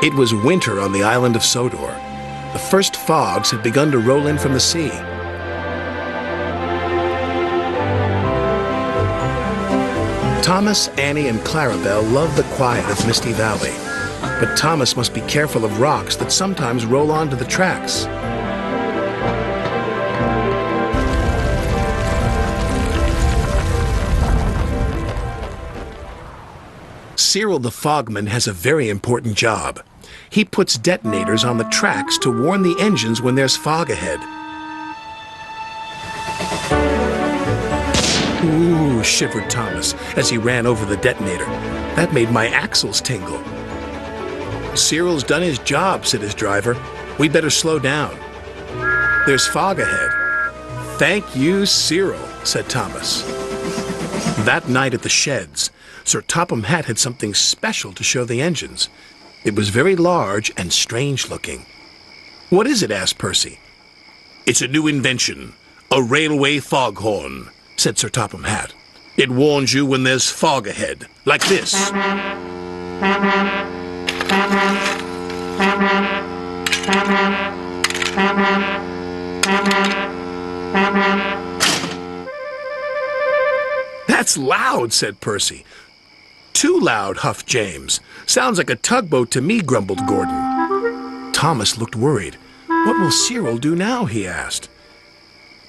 It was winter on the island of Sodor. The first fogs had begun to roll in from the sea. Thomas, Annie, and Clarabelle loved the quiet of Misty Valley, but Thomas must be careful of rocks that sometimes roll onto the tracks. Cyril the Fogman has a very important job. He puts detonators on the tracks to warn the engines when there's fog ahead. Ooh, shivered Thomas as he ran over the detonator. That made my axles tingle. Cyril's done his job, said his driver. We better slow down. There's fog ahead. Thank you, Cyril, said Thomas. That night at the sheds, Sir Topham Hatt had something special to show the engines. It was very large and strange looking. What is it? Asked Percy. It's a new invention, a railway foghorn, said Sir Topham Hatt. It warns you when there's fog ahead, like this. That's loud, said Percy. Too loud, huffed James. Sounds like a tugboat to me, grumbled Gordon. Thomas looked worried. What will Cyril do now, he asked.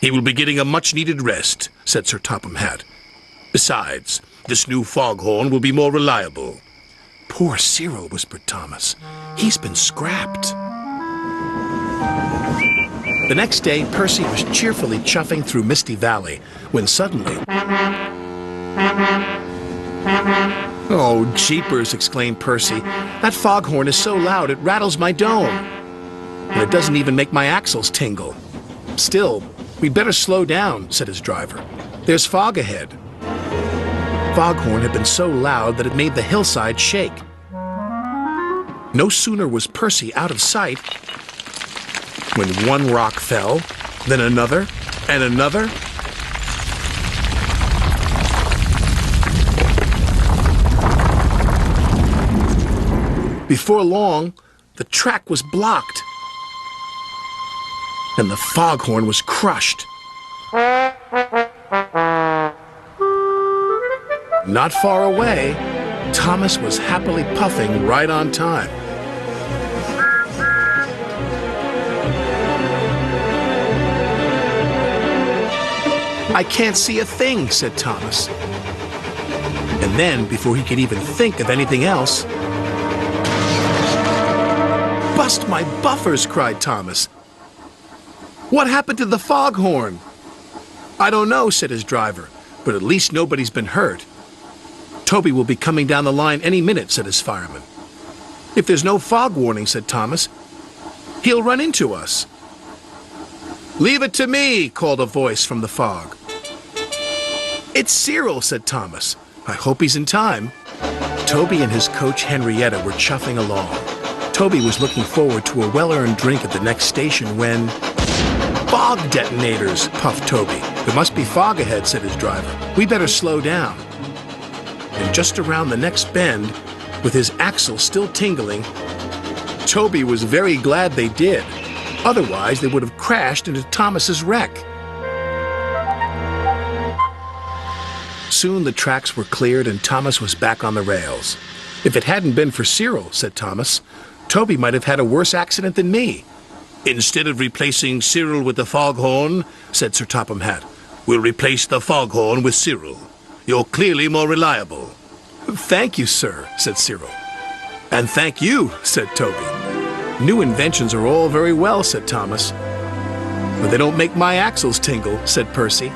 He will be getting a much-needed rest, said Sir Topham Hatt. Besides, this new foghorn will be more reliable. Poor Cyril, whispered Thomas. He's been scrapped. The next day, Percy was cheerfully chuffing through Misty Valley when suddenly... Oh, jeepers, exclaimed Percy. That foghorn is so loud it rattles my dome. And it doesn't even make my axles tingle. Still, we'd better slow down, said his driver. There's fog ahead. Foghorn had been so loud that it made the hillside shake. No sooner was Percy out of sight when one rock fell, then another, and another. Before long, the track was blocked, and the foghorn was crushed. Not far away, Thomas was happily puffing right on time. I can't see a thing, said Thomas. And then, before he could even think of anything else, Bust my buffers, cried Thomas. What happened to the foghorn? I don't know, said his driver, but at least nobody's been hurt. Toby will be coming down the line any minute, said his fireman. If there's no fog warning, said Thomas, he'll run into us. Leave it to me, called a voice from the fog. It's Cyril, said Thomas. I hope he's in time. Toby and his coach Henrietta were chuffing along. Toby was looking forward to a well-earned drink at the next station when... Fog detonators, puffed Toby. There must be fog ahead, said his driver. We better slow down. And just around the next bend, with his axle still tingling, Toby was very glad they did. Otherwise, they would have crashed into Thomas's wreck. Soon the tracks were cleared and Thomas was back on the rails. If it hadn't been for Cyril, said Thomas, Toby might have had a worse accident than me. Instead of replacing Cyril with the foghorn, said Sir Topham Hatt, we'll replace the foghorn with Cyril. You're clearly more reliable. Thank you, sir, said Cyril. And thank you, said Toby. New inventions are all very well, said Thomas. But they don't make my axles tingle, said Percy.